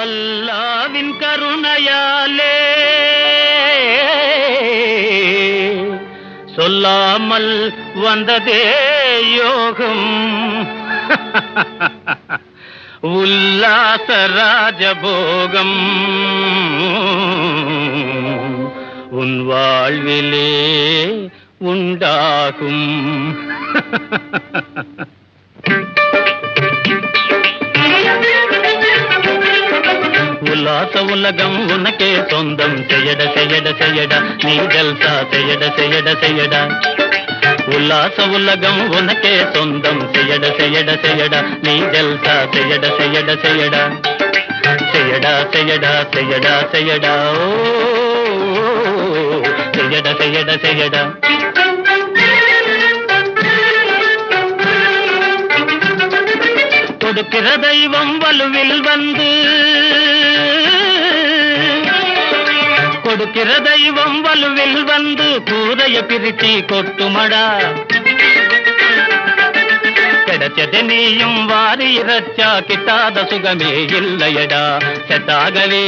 அல்லாவின் கருணையாலே சொல்லாமல் வந்ததே யோகம். உல்லாச ராஜபோகம் உன் வாழ்விலே உண்டாகும். உல்லாச உலகம் உனக்கே சொந்தம். செய்யட செய்யட செய்யடா நீ ஜல்சா. செய்யட செய்யட செய்யடா. உல்லாச உலகம் உனக்கே சொந்தம். செய்யட செய்யட செய்யடா நீ ஜல்சா. செய்யட செய்யட செய்யடா. செய்யடா செய்யடா செய்யடா செய்யடா. ஓ செய்யட செய்யட செய்யடா. கொடுக்கிற தெய்வம் வலுவில் வந்து, கொடுக்கிற தெய்வம் வலுவில் வந்து கூரைய பிரிச்சி கொட்டுமடா. கிடைச்சது நீயும் வாரி இறச்சா கிட்டாத சுகமே இல்லையடா. செட்டாகவே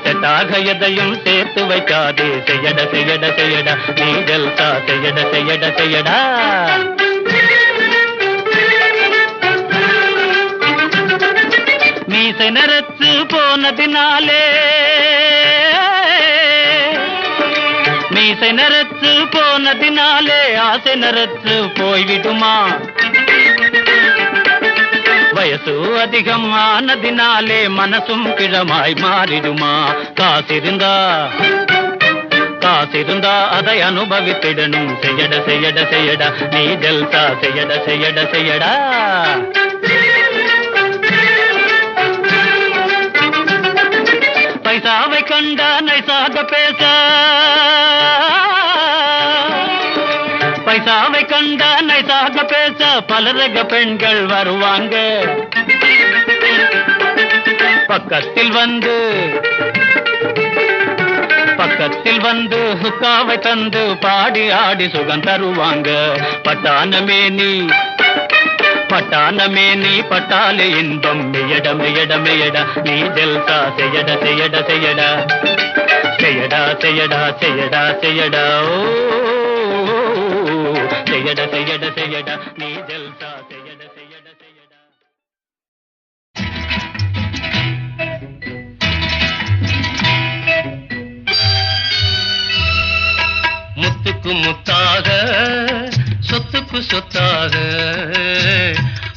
செட்டாக எதையும் சேர்த்து வைக்காதே. செய்யட செய்யட செய்யடா நீ ஜல்சா. செய்யட செய்யட செய்யடா. மீசை நரைச்சு போனதினாலே, மீசை நரைச்சு போனதினாலே ஆசை நரைச்சு போய்விடுமா? வயசு அதிகம் ஆனதினாலே மனசும் கிழமாய் மாறிடுமா? காசிருந்தா காசிருந்தா அதை அனுபவித்திடணும். செய்யட செய்யட செய்யடா நீ ஜல்சா. செய்யட செய்யட செய்யடா. பைசாவை கண்டா நைசாக பேச, பைசாவை கண்டா நைசாக பேச பலரக பெண்கள் வருவாங்க. பக்கத்தில் வந்து பக்கத்தில் வந்து ஹுக்காவை தந்து பாடி ஆடி சுகம் தருவாங்க. பட்டானமே நீ பட்டானமே நீ பட்டாலே இன்பம். மெய்யட மெய்யட மெய்யடா நீ ஜல்சா. செய்யட செய்யட செய்யடா. செய்யடா செய்யடா செய்யடா செய்யடா. ஓ செய்யட செய்யட செய்யடா நீ ஜல்சா. செய்யட செய்யட செய்யடா. முத்துக்கு முத்தாக சொத்துக்கு சொத்தாக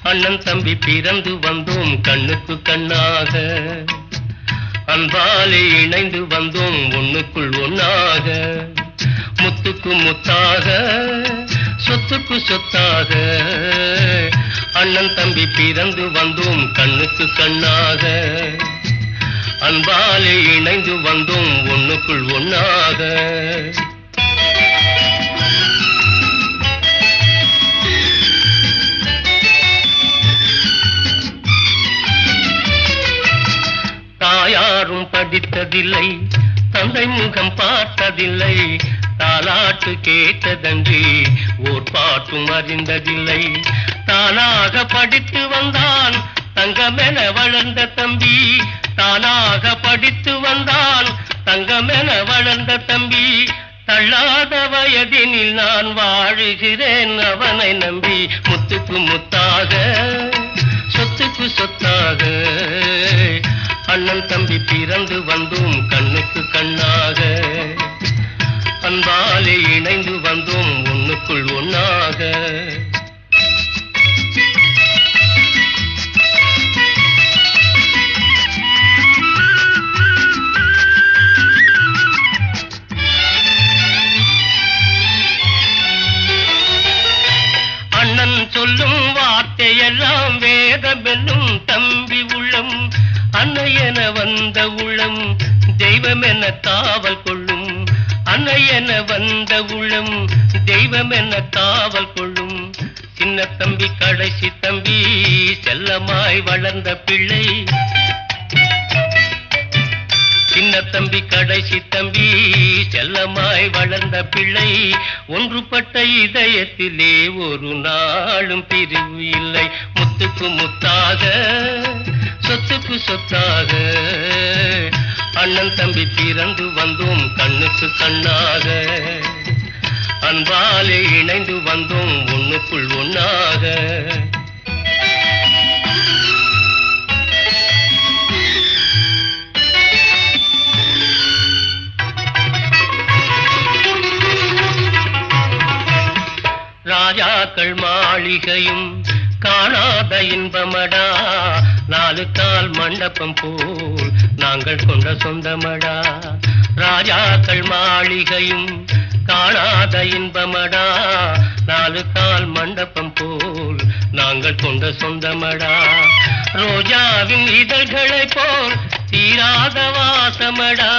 அண்ணன் தம்பி பிறந்து வந்தோம் கண்ணுக்கு கண்ணாக. அன்பாலே இணைந்து வந்தோம் ஒண்ணுக்குள் ஒன்னாக. முத்துக்கு முத்தாக சொத்துக்கு சொத்தாக அண்ணன் தம்பி பிறந்து வந்தோம் கண்ணுக்கு கண்ணாக. அன்பாலே இணைந்து வந்தோம் ஒண்ணுக்குள் ஒன்னாக. தாயாரும் படித்ததில்லை, தந்தை முகம் பார்த்ததில்லை, தாலாட்டு கேட்டதன்றி ஓர் பாட்டும் அறிந்ததில்லை. தானாக படித்து வந்தான் தங்கமென வளர்ந்த தம்பி. தானாக படித்து வந்தான் தங்கமென வளர்ந்த தம்பி. தள்ளாத வயதினில் நான் வாழுகிறேன் அவனை நம்பி. முத்துக்கு முத்தாக சொத்துக்கு சொத்தாக அண்ணன் தம்பி பிறந்து வந்தோம் கண்ணுக்கு கண்ணாக. அன்பாலே இணைந்து வந்தோம் ஒண்ணுக்குள் ஒன்னாக. அண்ணன் சொல்லும் வார்த்தையெல்லாம் வேதமென்னும் தம்பி உள்ளம். அன்னையென வந்த உள்ளம் தெய்வமென காவல் கொள்ளும். அன்னையென வந்த உள்ளம் தெய்வமென காவல் கொள்ளும். சின்ன தம்பி கடைசி தம்பி செல்லமாய் வளர்ந்த பிள்ளை. சின்ன தம்பி கடைசி தம்பி செல்லமாய் வளர்ந்த பிள்ளை. ஒன்றுபட்ட இதயத்திலே ஒரு நாளும் பிரிவு இல்லை. முத்துக்கு முத்தாக சொத்துக்கு சொத்துக்கு சொத்தாக அண்ணன் தம்பி பிறந்து வந்தோம் கண்ணுக்கு கண்ணாக அன்பாலே இணைந்து வந்தோம் ஒண்ணுக்குள் ஒண்ணாக ராஜாக்கள் மாளிகையும் காணாத இன்பமடா நாலு கால் மண்டபம் போல் நாங்கள் கொண்ட சொந்தமடா ராஜாக்கள் மாளிகையும் காணாத இன்பமடா நாலு கால் மண்டபம் போல் நாங்கள் கொண்ட சொந்தமடா ரோஜாவின் இதழ்களை போல் தீராத வாசமடா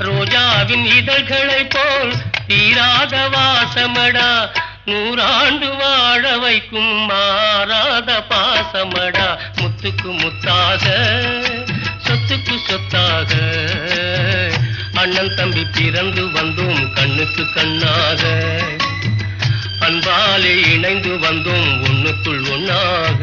ரோஜாவின் இதழ்களை போல் தீராத வாசமடா நூறாண்டு வாழ வைக்கும் மாறாத பாசமடா முத்துக்கு முத்தாக சொத்துக்கு சொத்தாக அண்ணன் தம்பி பிறந்து வந்தோம் கண்ணுக்கு கண்ணாக அன்பாலே இணைந்து வந்தோம் ஒண்ணுக்குள் ஒண்ணாக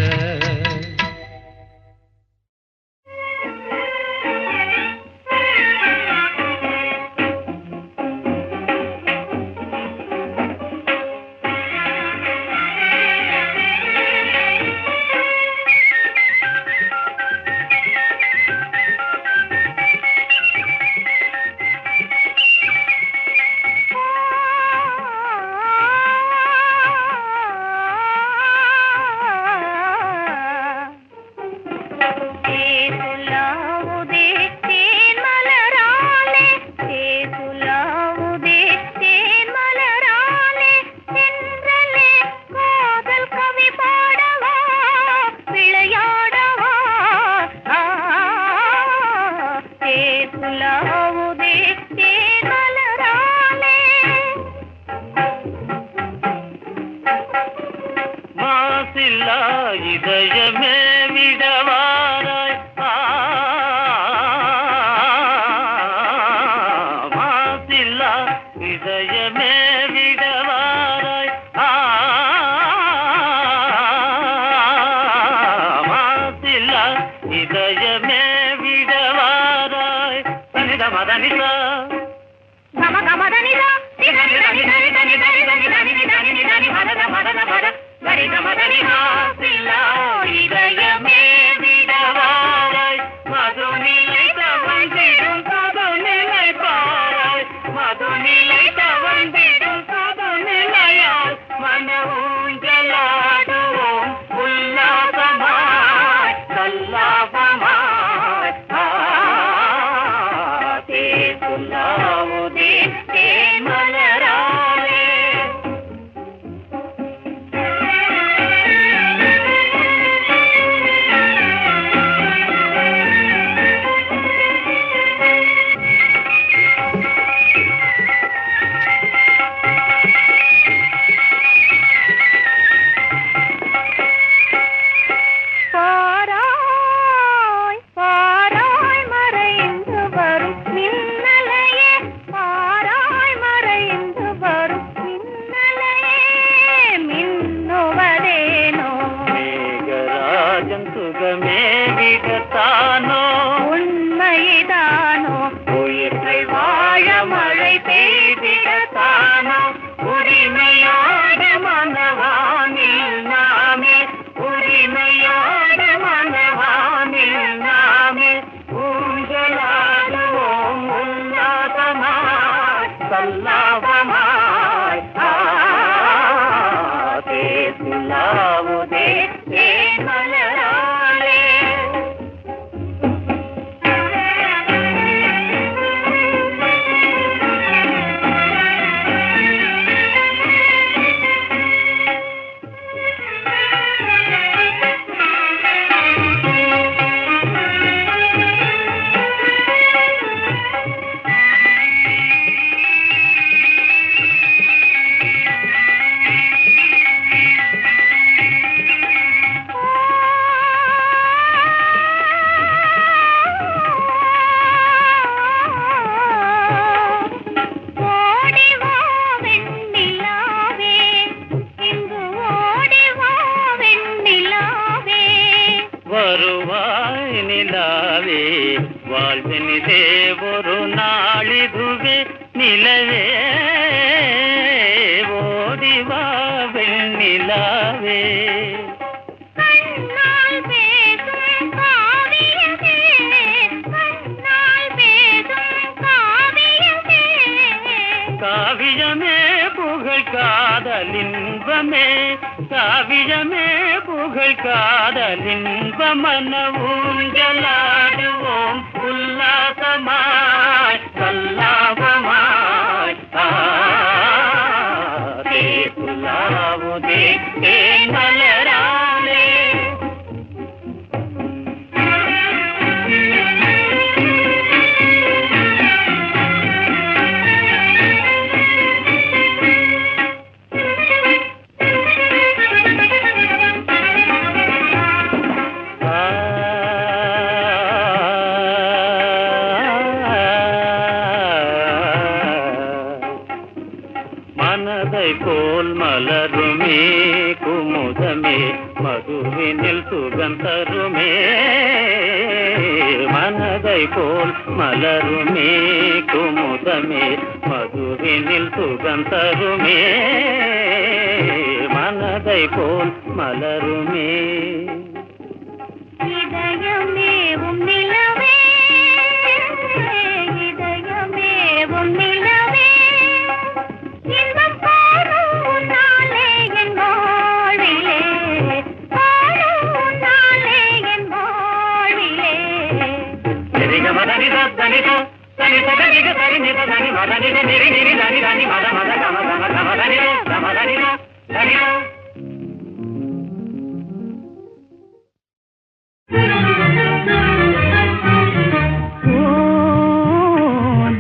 இதயமே விடவாராய் மாசில்லா இதயமே விடவாராய் மாசில்லா இதயமே விடவாராய் தனித மதனிதா கம கமதனிதா நிதனி தனி தனி தனி தனி தனி தனி தனி தனி மதன மதன மத கரித மதனிதா சில்லா இதயமே விடவாராய் மதுநிலை தவழ்ந்திடும் புதுநிலை பாராய் மதுநிலை தவழ்ந்திடும் புதுநிலையால் மன ஊஞ்சலாடுவோம் உல்லாசமாய் கல்லாபமாய் தேசுல்லாவுதே தேன்மலராலே ஓடிவாய் நிலாவே வாழ்வெனிதே ஒரு நாளிதுவே நிலவே ஓடிவா வெண்ணிலாவே கண்ணால் பேசும் காவியமே கண்ணால் பேசும் காவியமே காவியமே புகழ் காதலின்பமே காவியமே புகழ் காதலின்பமன ஊஞ்சலாடுவோம் உல்லாசமாய் கல்லாபமாய் புல்லாவுதே தேன் மலராலே மனதை போல் மலருமே குமுதமே மதுவினில் சுகம் தருமே மனதை போல் மலருமே குமுதமே மதுவினில் சுகம் தருமே மனதை போல் மலருமே இதயமே உன் நிலவே இதயமே உன் நிலவே இன்பம் காணும் உன்னாலே என் வாழ்விலே காணும் உன்னாலே என் வாழ்விலே சரிக மதனித தனித தனித தனிக சரிநித தனி மதனித நிரி நிரி தனி தனி மத மத கம கம கம தனித கம தனித தனித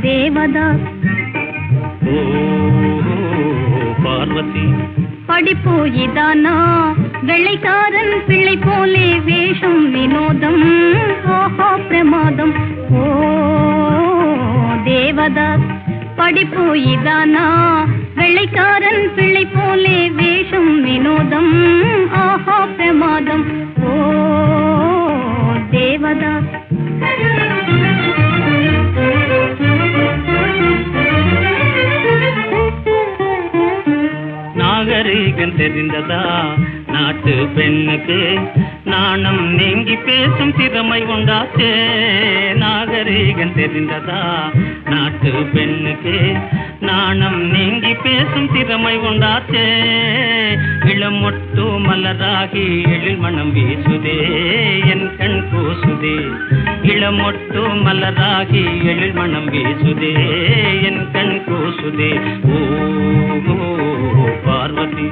தேவதாஸ் பார்வதி படிப்போ இதானா வெள்ளைக்காரன் பிள்ளை போலே வேஷம் வினோதம் ஓஹோ பிரமாதம் ஓ தேவதாஸ் படிப்போ இதானா வெள்ளைக்காரன் பிள்ளை போலே வேஷம் வினோதம் ஓஹோ பிரமாதம் ஓ தேவதாஸ் நாகரீகம் தெரிந்ததா நாட்டு பெண்ணுக்கு நாணம் நீங்கி பேசும் திறமை உண்டாச்சே நாகரீகம் தெரிந்ததா நாட்டு பெண்ணுக்கு நாணம் நீங்கி பேசும் திறமை உண்டாச்சே இளமொட்டு மலராகி எழில் மனம் வீசுதே என் கண் கூசுதே இளமொட்டு மலராகி எழில் மனம் வீசுதே என் கண் கூசுதே ஓ பார்வதி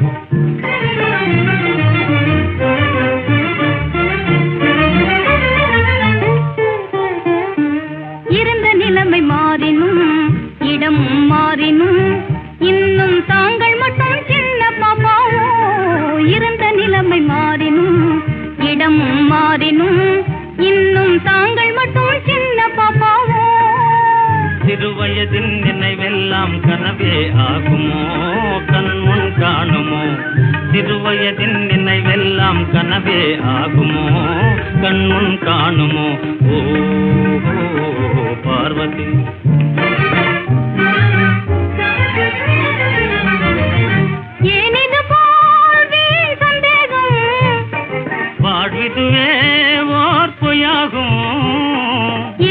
இருந்த நிலைமை மாறினும் இடம் மாறினும் இன்னும் தாங்கள் மட்டும் சின்ன பாப்பாவோ இருந்த நிலைமை மாறினும் இடம் மாறினும் இன்னும் தாங்கள் மட்டும் சின்ன பாப்பாவோ சிறுவயதின் நினைவெல்லாம் கனவே ஆகுமோ கண்முன் காணுமோ சிறுவயதின் நினைவெல்லாம் கனவே ஆகுமோ கண்முன் காணுமோ ஓ பார்வதி ஏனிது போல் வீண் சந்தேகம் வாழ்விதுவே ஓர் பொய்யாகும்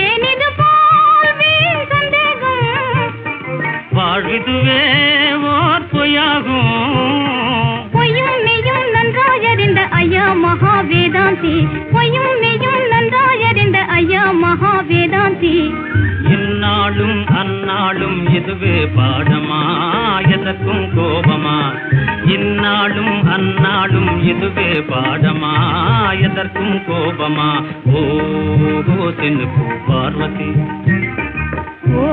ஏனிது போல் வீண் சந்தேகம் வாழ்விதுவே ஓர் பொய்யாகும் பொய்யும் மெய்யும் நன்றாயறிந்த ஐயா மகாவேதாந்தி பொய்யும் மெய்யும் நன்றாயறிந்த ஐயா மகாவேதாந்தி இந்நாளும் அந்நாளும் இதுவே பாடமா எதற்கும் கோபமா இந்நாளும் அந்நாளும் இதுவே பாடமா எதற்கும் கோபமா ஓ தென்னுக்கு பார்வதி ஓ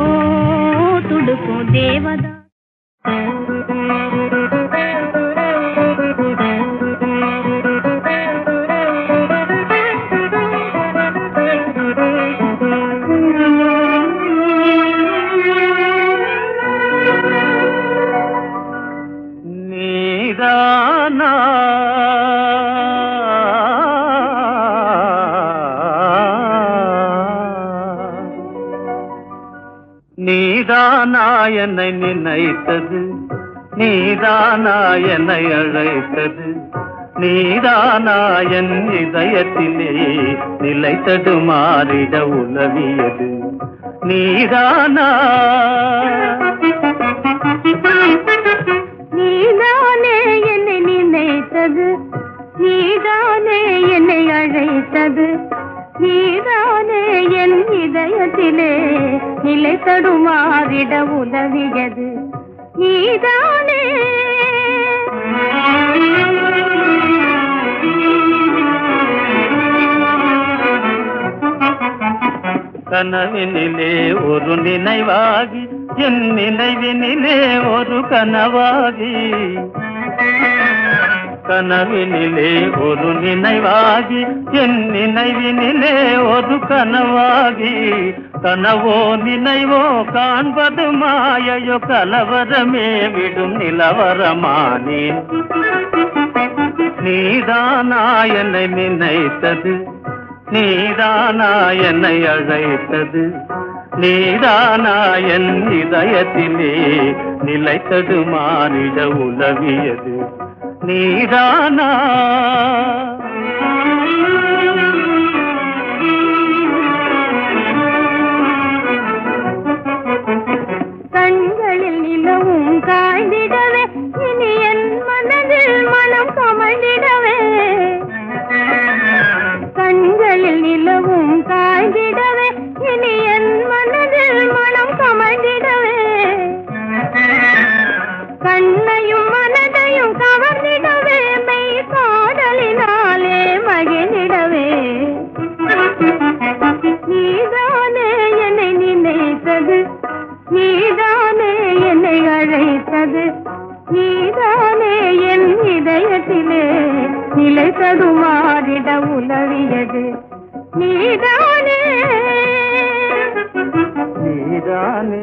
துடுக்கு தேவதா நீதானா நீதானா என்னை நினைத்தது, நீதானா என்னை அழைத்தது, நீதானா என் இதயத்திலே நிலைத்தது மாறிட உலவியது, நீதானா? நீதானே என்னை நினைத்தது, நீதானே என்னை அழைத்தது, நீதானே என் இதயத்திலே நிலை தடுமாறிட உதவியது, நீதானே. கனவினிலே ஒரு நினைவாகி என் நினைவினிலே ஒரு கனவாகி, கனவினிலே ஒரு நினைவாகி என் நினைவினிலே ஒரு கனவாகி, கனவோ நினைவோ காண்பது மாயையோ கலவரமே விடும் நிலவரமானேன். நீதானா என்னை நினைத்தது, நீதானா என்னை அழைத்தது, நீதானா என் இதயத்திலே நிலைத்தது மாறிட உலவியது, நீதானா? கண்களில் நிலவும் காய்ந்திடவே இனி என் மனதில் மனம் கமழ்ந்திடவே, கண்களில் நிலவும் காய்ந்திடவே இனி என் மனதில் மனம் கமழ்ந்திடவே, கண்ணையும் மனதையும் கவர்ந்திடவே மெய் காதலினாலே மகிழ்ந்திடவே, நீதானே என்னை நினைத்தது, நீதானே என்னை அழைத்தது, நீதானே என் இதயத்திலே நிலை தடுமாறிட உலவியது, நீதானே. நீதானே.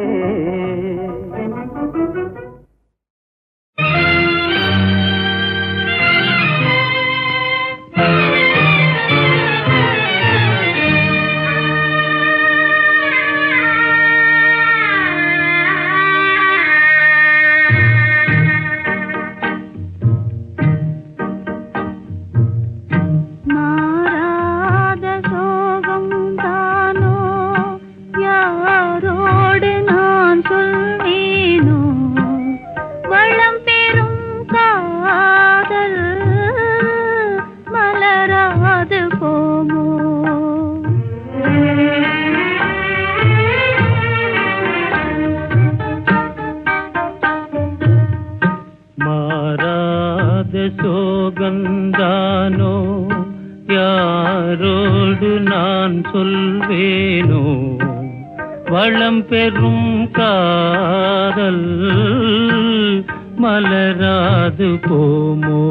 சோகந்தானோ யாரோடு நான் சொல்வேனோ, வளம் பெறும் காதல் மலராது போமோ.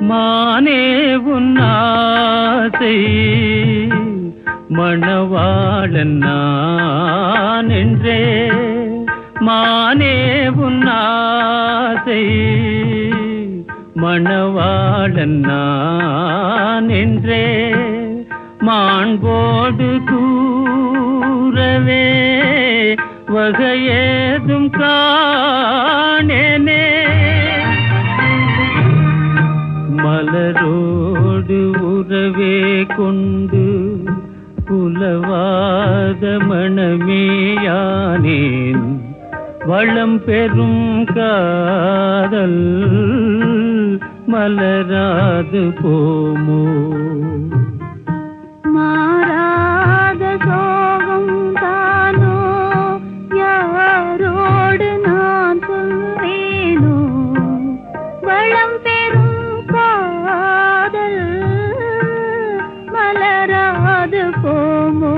மானே உன்னாசை மணவாளன் நான் என்றே, மானே உன்னாசை மணவாளன் நான் என்றே, மாண்போடு கூறவே வகையேதும் காணேனே. கொண்டு புலவாத மணமேயானேன் வளம் பெறும் காதல் மலராது போமோ மாறாத சோகம் தானோ யாரோடு நான் சொல்வேனோ வளம் பெறும் காதல் மலராது போமோ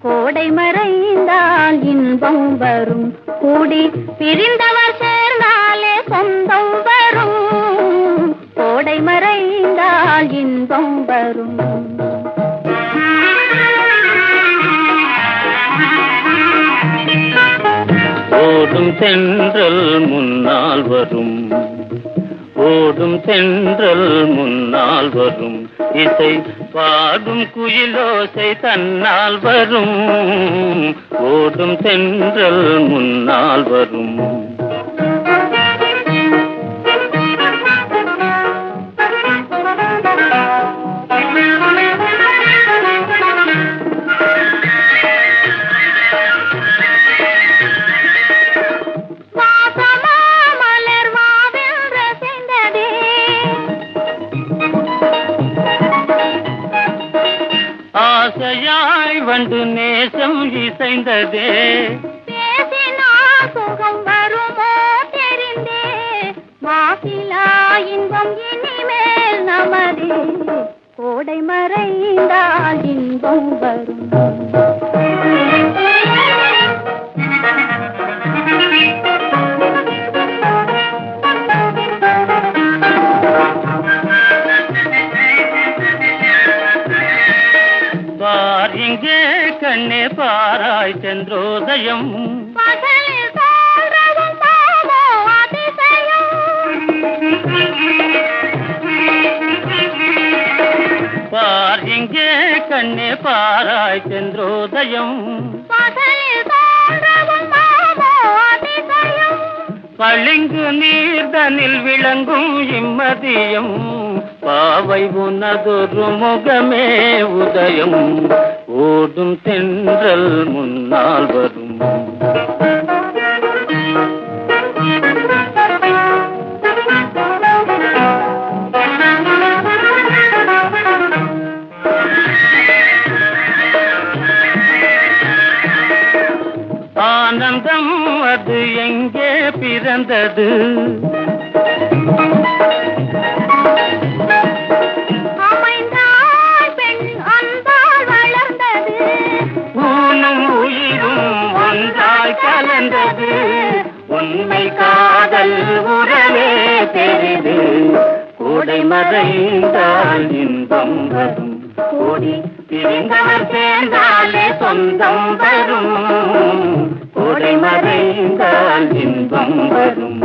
கோடை மறைந்தால் இன்பம் வரும் கூடி பிரிந்தவர் சேர்ந்தாலே சொந்தம் வரும் கோடை மறைந்தால் இன்பம் வரும் ஓடும் தென்றல் முன்னால் வரும் ஓடும் தென்றல் முன்னால் வரும் இசை பாடும் குயிலோசை தன்னால் வரும் ஓடும் தென்றல் முன்னால் வரும் ஆசையாய் வந்து நேசம் இசைந்ததே பேசினால் சுகம் வருமோ தெரிந்தே மாசிலா இன்பம் இனிமேல் நமதே கோடை மறைந்தால் இன்பம் வரும் இங்கே கண்ணே பாராய் சென்றோதயம் பார் இங்கே கண்ணே பாராய் சென்றோதயம் பளிங்கு நீர்தனில் விளங்கும் இம்மதியம் பாவை உனதொரு முகமே உதயம் ஓடும் தென்றல் முன்னால் வரும் ஆனந்தம் அது எங்கே பிறந்தது கலந்தது உண்மை காதல் உறவே பெரிது கோடை மறைந்தால் இன்பம் வரும் கோடி பிரிந்தவர் சேர்ந்தாலே சொந்தம் வரும் கோடை மறைந்தால் இன்பம் வரும்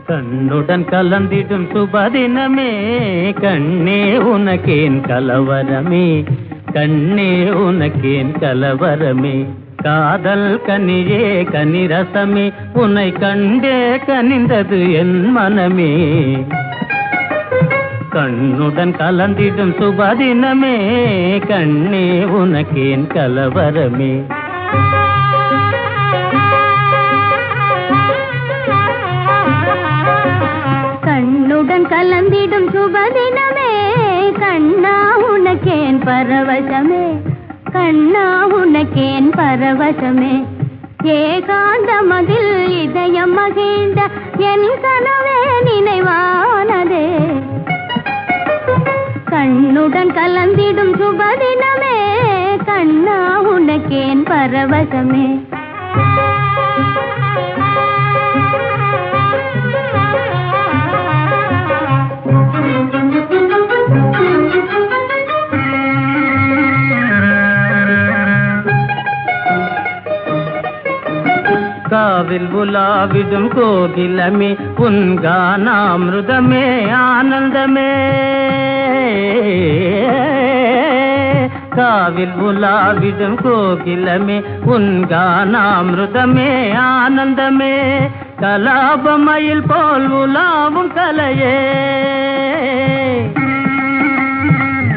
கண்ணுடன் கலந்திடும் சுபதினமே கண்ணே உனக்கேன் கலவரமே கண்ணே உனக்கேன் கலவரமே காதல் கனியே கனிரசமே உன்னை கண்டே கனிந்தது என் மனமே கண்ணுடன் கலந்திடும் சுபதினமே கண்ணே உனக்கேன் கலவரமே கண்ணுடன் கலந்திடும் சுபதினமே கண்ணா உனக்கேன் பரவசமே கண்ணா உனக்கேன் பரவசமே ஏகாந்தமதில் இதயம் மகிழ்ந்த என் கனவே நினைவானதே கண்ணுடன் கலந்திடும் சுபதினமே கண்ணா உனக்கேன் பரவசமே காவில் உலாவிடும் கோகிலமே உன் கானாமிருதமே ஆனந்தமே காவில் உலாவிடும் கோகிலமே உன் கானாமிருதமே ஆனந்தமே கலாபமயில் போல் உலாவும் கலையே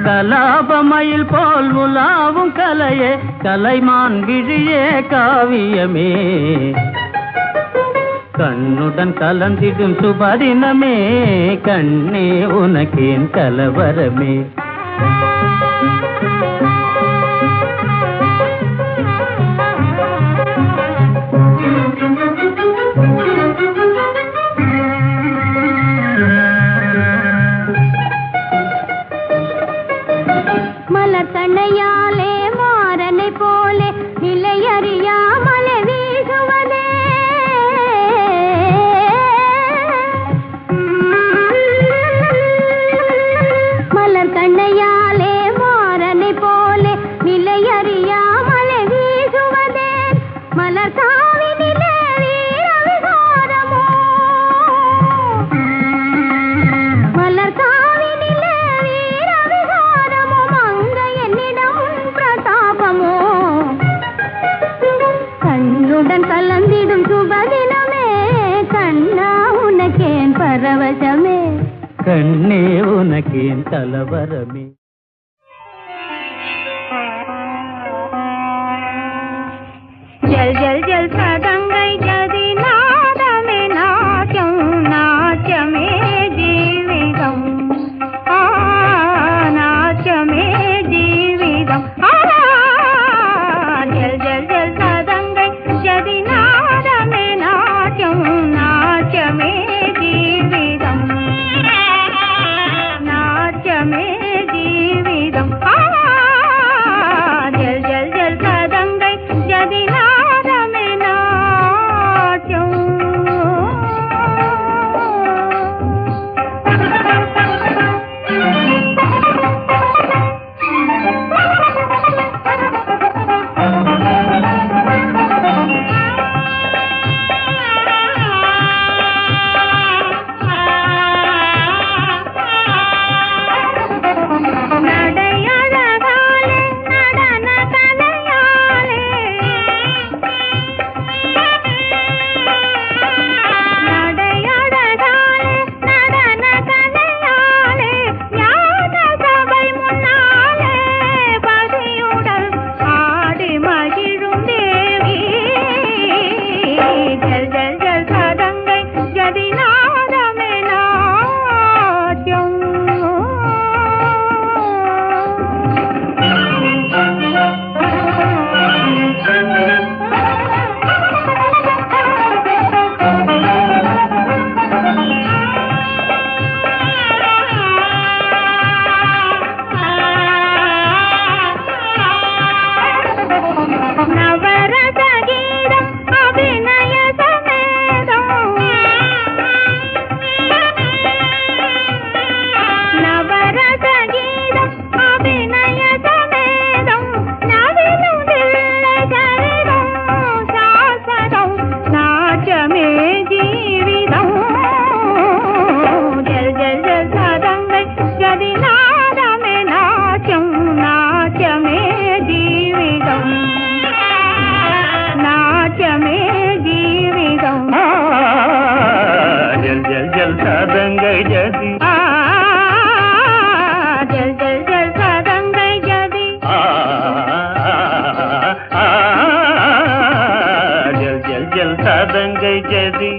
கலாபமயில் போல் உலாவும் கலையே கலைமான் விழியே காவியமே கண்ணுடன் கலந்திடும் சுபதினமே கண்ணே உனக்கேன் கலவரமே மலர்கண்ணையாலே மாறனை போலே நிலையறியாமலே வீசுவதே மலர்கண்ணையாலே மாறனை போலே நிலையறியாமலே வீசுவதே மலர் காவினிலே வீர விகாரமோ மலர் காவினிலே வீர விகாரமோ மங்கையனிடம் பிரதாபமோ கண்ணுடன் கலந்திடும் சுபதினமே கண்ணா உனக்கேன் பரவசமே கண்ணே உனக்கேன் கலவரமே जल जल जल सदंगै जदि नादमे नाट्यं नाट्यमे जीवितं नाट्यमे जीवितं जल जल जल सदंगै जदि नादमे नाट्यं नाट्यमे जीवितं नाट्यमे जीवितं जल जल जल सदंगै जदि जल जल सादंगै जदि जल जल सादंगै जदि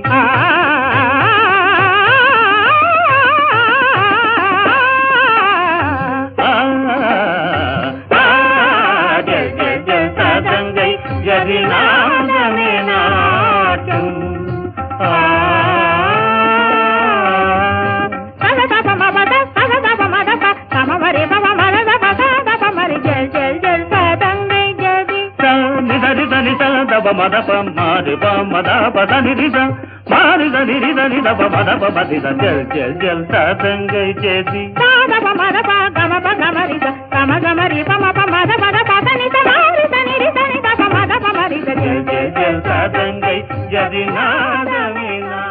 ஜதிநாதமே நான்.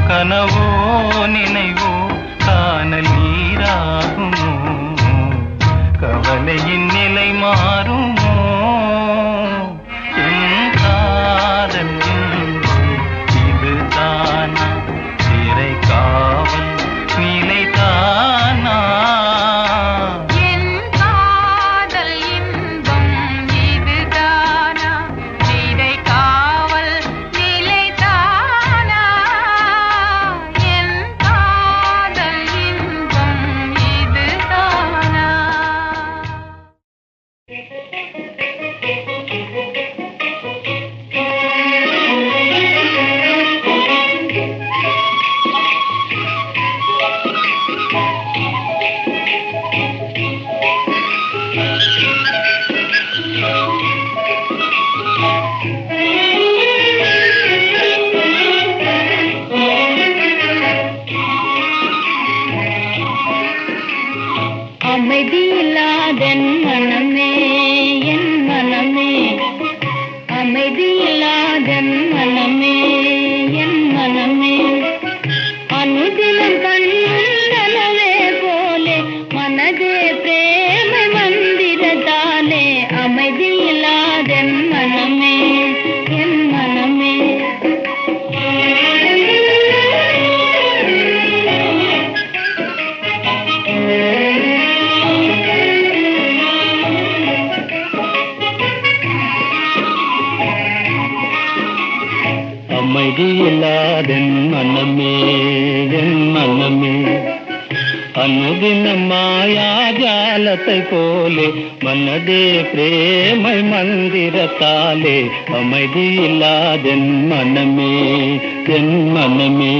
கனவோ நினைவோ காணல் நீராகுமோ, கவலையின் நிலை மாறுமோ, என் காதல் இது தானா, சிறை காவல் நிலை தானா? அமைதியில்லாதென் மனமே என் மனமே, அமைதியில்லாதென் மனமே என் மனமே, அனுதினம் கண்ணனவே போலே மனதே பிரேமை மந்திரத்தாலே, அமைதியில்லாதென் மனமே என் மனமே. அமைதியில்லாதென் மனமே என் மனமே, அனுதினம் மாயாஜாலத்தை போலே மனதே பிரேமை மந்திரத்தாலே அமைதி இல்லாதென் மனமே என் மனமே.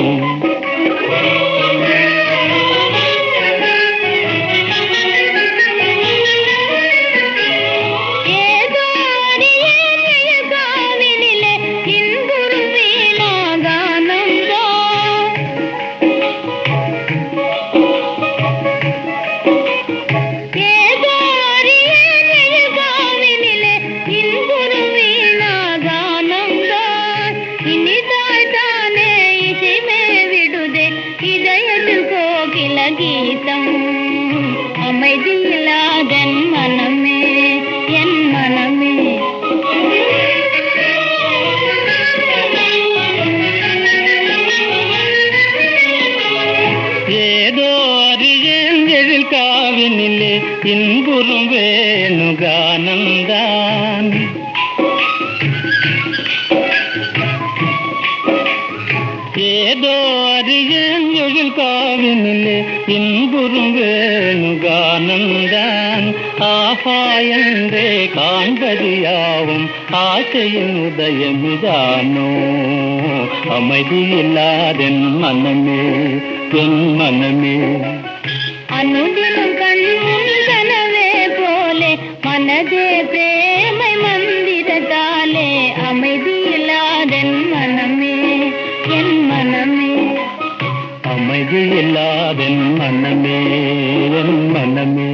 இன்புறும் வேணுகானந்தான் ஏதோ அறியேன் எழில் காவினிலே இன்புறும் வேணுகானந்தான். ஆஹா என்றே காண்பது யாவும் ஆசையின் உதயமிதானோ அமைதி இல்லாதென் மனமே என் மனமே. அனுதினம் கண்முன் கனவே போலே மனதே பிரேமை மந்திரத்தாலே அமைதி இல்லாதென் மனமே என் மனமே. அமைதி இல்லாதென் மனமே என் மனமே.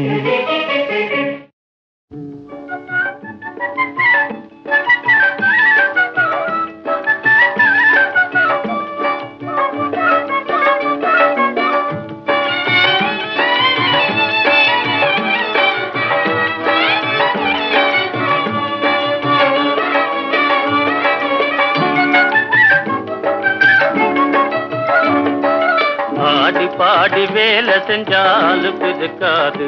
பாடி வேலை செஞ்சாலும் இருக்காது,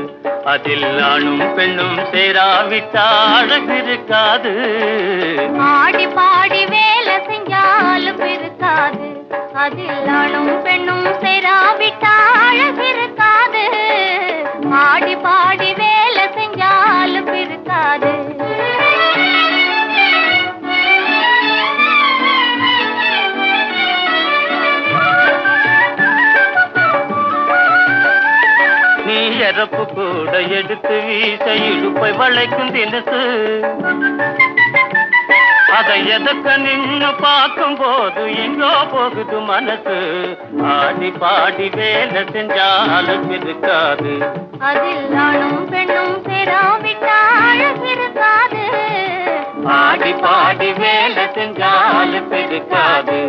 அதில் ஆணும் பெண்ணும் சேராவிட்டால் அழகு இருக்காது. ஆடி பாடி வேலை செஞ்சாலும் இருக்காது, அதில் ஆணும் பெண்ணும் சேராவிட்டால் அழகு இருக்காது. ஆடி பாடி வேலை செஞ்சாலும் இருக்காது. எறப்பு கூட எடுத்து வீச இடுப்பை வளைக்கும் தினசு, அதை எதற்க நின்று பார்க்கும் போது எங்கோ போகுது மனசு. ஆடி பாடி வேலை செஞ்சாலும் இருக்காது, அதில் ஆணும் பெண்ணும் சேராவிட்டால் இருக்காது. ஆடி பாடி வேலை செஞ்சாலும் இருக்காது.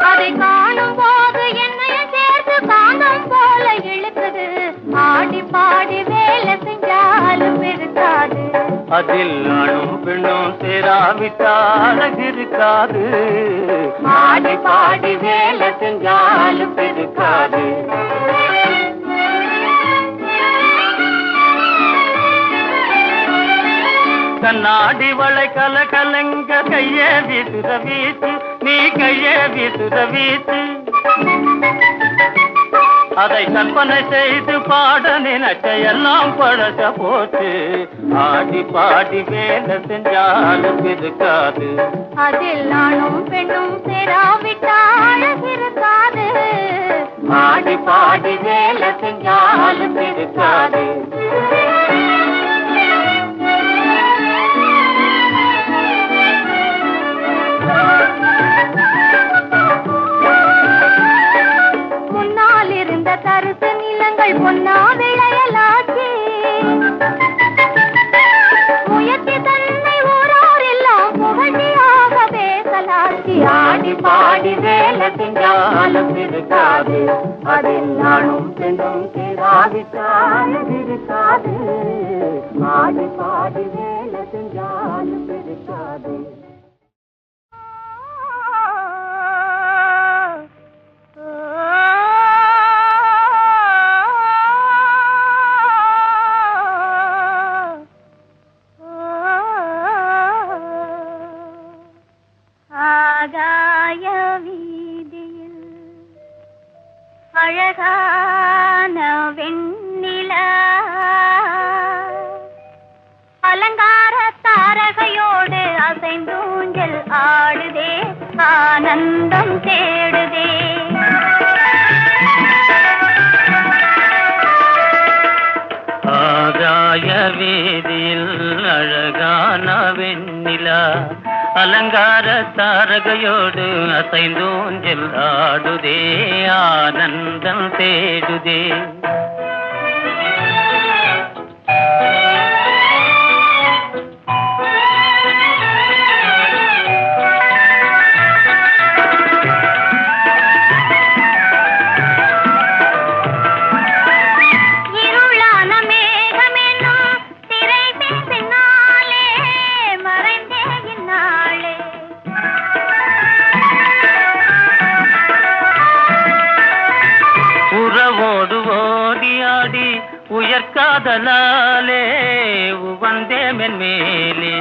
அதை காணும் போது என்னையும் சேர்த்து காந்தம் போல இழுக்குது. ஆடி பாடி வேலை செஞ்சாலும் இருக்காது, அதில் ஆணும் பெண்ணும் சேராவிட்டால் இருக்காது. ஆடி பாடி வேலை செஞ்சாலும் இருக்காது. கண்ணாடி வளை கல கலங்க கையே வீசுற வீச்சு, நீ கையே வீசுற வீச்சு. அதை கற்பனை செய்து பாட நினைச்ச எல்லாம் பழச போச்சு. ஆடி பாடி வேலை செஞ்சாலும் இருக்காது, அதில் ஆணும் பெண்ணும் சேராவிட்டால் இருக்காது. ஆடி பாடி வேலை செஞ்சாலும் இருக்காது. முன்னால் இருந்த தரிசு நிலங்கள் பொன்னா விளையலாச்சு, முயற்சி தன்னை ஊரார் எல்லாம் புகழ்ச்சியாக பேசலாச்சு. ஆடி பாடி வேலை செஞ்சாலும் இருக்காது, அதில் ஆணும் பெண்ணும் சேராவிட்டால் இருக்காது. ஆடி பாடி வேலை செஞ்சாலும் இருக்காது. ஆடுதே ஆனந்தம் தேடுதே. ஆகாய வீதியில் அழகான வெண்ணிலா அலங்கார தாரகையோடு அசைந்தூஞ்சல் ஆடுதே ஆனந்தம் தேடுதே. உயர்காதலாலே உவந்தே மென்மேலே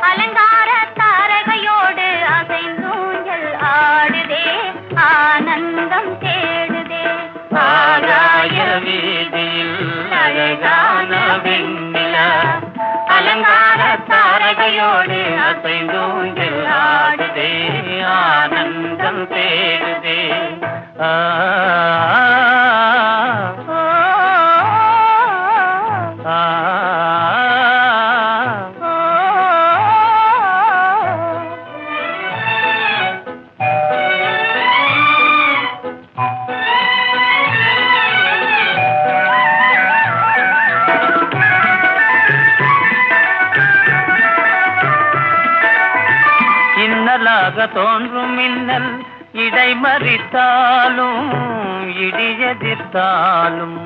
அலங்கார தாரகையோடு அசைந்தூஞ்சல் ஆடுதே ஆனந்தம் தேடுதே. ஆகாய வீதியில் அழகான வெண்ணிலா அலங்கார தாரகையோடு அசைந்தூஞ்சல் ஆடுதே ஆனந்தம் தேடுதே. இன்னலாக தோன்றும் மின்னல் இடைமறித்தாலும் இடியெதிர்த்தாலும்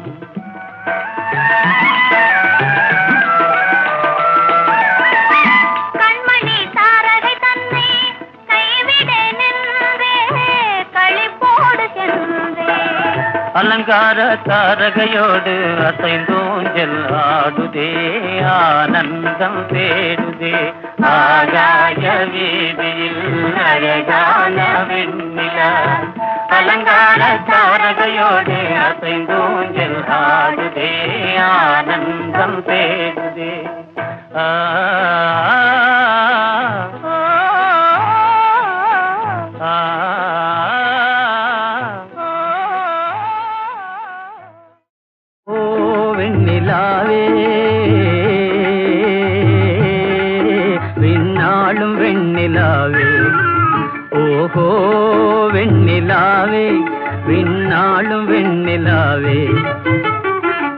கண்மணி தாரகை தன்னை கைவிட நின்றே களிப்போடு சென்றே. அலங்கார தாரகையோடு அசைந்தூஞ்சல் ஆடுதே ஆனந்தம் தேடுதே. ஆகாய வீதியில் அழகான வெண்ணிலா அலங்கார தாரகையோடு அசைந்தூஞ்சல் ஆடுதே ஆனந்தம் தேடுதே. ஓ வெண்ணிலாவே விண்ணாளும் வெண்ணிலாவே ஓஹோ வெண்ணிலாவே விண்ணாளும் வெண்ணிலாவே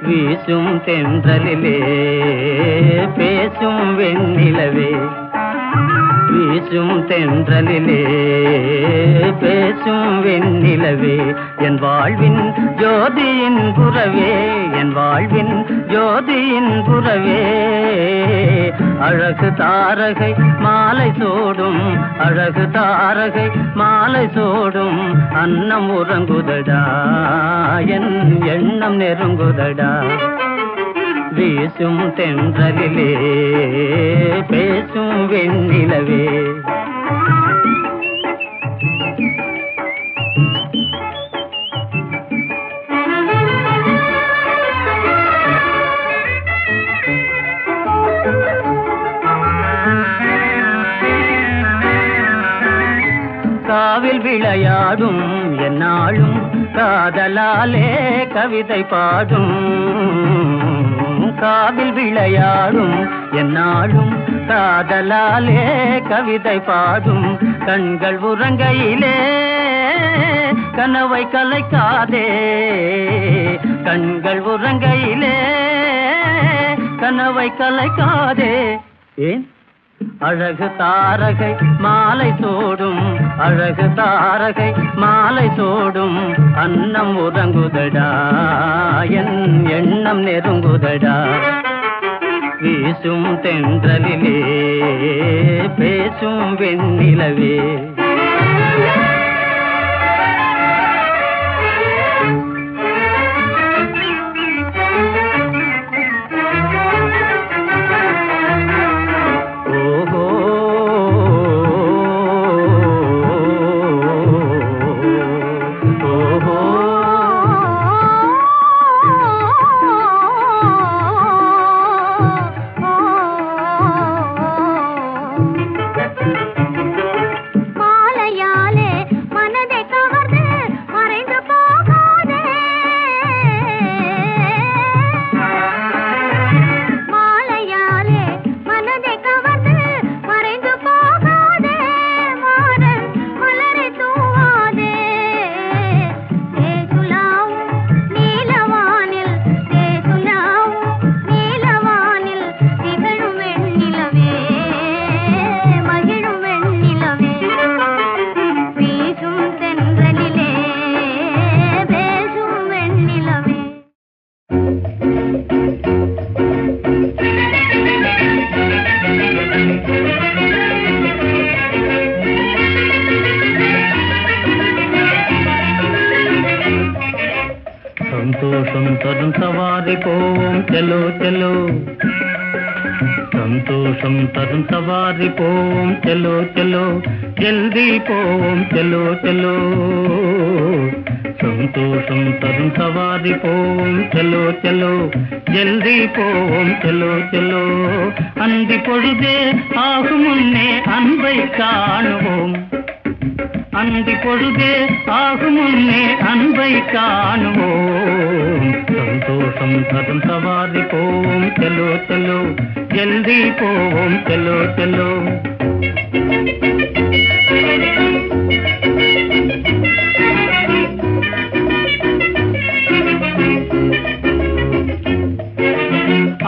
வீசும் தென்றலிலே பேசும் வெண்ணிலவே வீசும் தென்றலிலே பேசும் வெண்ணிலவே என் வாழ்வின் ஜோதியின் புறவே என் வாழ்வின் ஜோதியின் புறவே அழகு தாரகை மாலை சூடும் அழகு தாரகை மாலை சூடும் அன்னம் உறங்குதடா என் எண்ணம் நெருங்குதடா வீசும் தென்றலிலே பேசும் வெண்ணிலவே காவில் விளையாடும் என்னாலும் காதலாலே கவிதை பாடும் காவில் விளையாடும் என்னாலும் காதலாலே கவிதை பாடும் கண்கள் உறங்கையிலே கனவை கலைக்காதே கண்கள் உறங்கையிலே கனவை கலைக்காதே ஏன் அழகு தாரகை மாலை சூடும் அழகு தாரகை மாலை சூடும் அன்னம் உறங்குதடா என் எண்ணம் நெருங்குதடா வீசும் தென்றலிலே பேசும் வெண்ணிலவே సంతోషం తరుణ్ సవారి పోవం చలో చలో సంతోషం తరుణ్ సవారి పోవం చలో చలో జల్దీ పోవం చలో చలో సంతోషం తరుణ్ సవారి పోవం చలో చలో జల్దీ పోవం చలో చలో அந்தி பொழுதே ஆகும் முன்னே அன்பை காணுவோம் அந்தி பொழுதே ஆகும் முன்னே அன்பை காணுவோம் சந்தோஷம் தரும் சவாரி போவோம் செல்லோ செல்லோ ஜல்தி போவோம் செல்லோ செல்லோ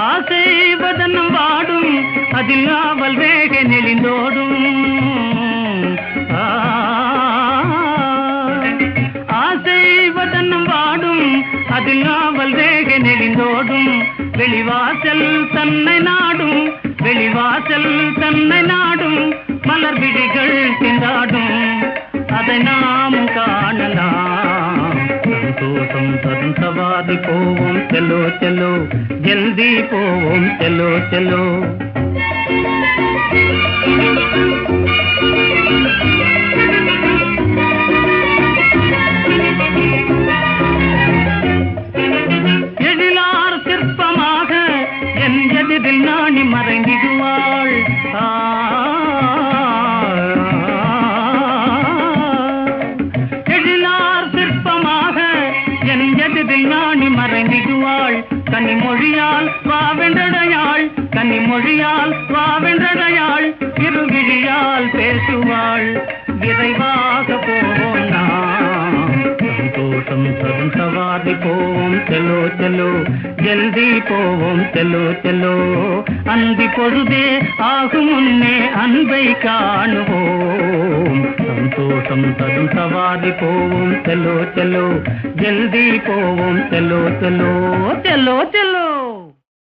ஆசை வதனம் வாடும் அதில் ஆவல் வேக நெளிந்தோடும் ஆசை வதனம் வாடும் அதில் ஆவல் வேக நெளிந்தோடும் வெளிவாசல் தன்னை நாடும் வெளிவாசல் தன்னை நாடும் மலர் விழிகள் திண்டாடும் அதை நாம் காணலாம் சந்தோஷம் தரும் சவாரி போவோம் செல்லோ செல்லோ ஜல்தி போவோம் செல்லோ செல்லோ எழிலார் சிற்பமாக என் எதிரில் நாணி மறைந்திடுவாள் எழிலார் சிற்பமாக என் எதிரில் நாணி மறைந்திடுவாள் கனிமொழியால் வாவென்றடையாள் கனிமொழியால் வாவென்றடையாள் இருவிழியால் பேசுவாள் விரைவாக போவோம் நாம் சந்தோஷம் தரும் சவாரி போவோம் செல்லோ செல்லோ ஜல்தி போவோம் செல்லோ செல்லோ அந்தி பொழுதே ஆகும் முன்னே அன்பை காணுவோம் சந்தோஷம் தரும் சவாரி போவோம் செல்லோ செல்லோ ஜல்தி போவோம் செல்லோ செல்லோ செல்லோ செல்லோ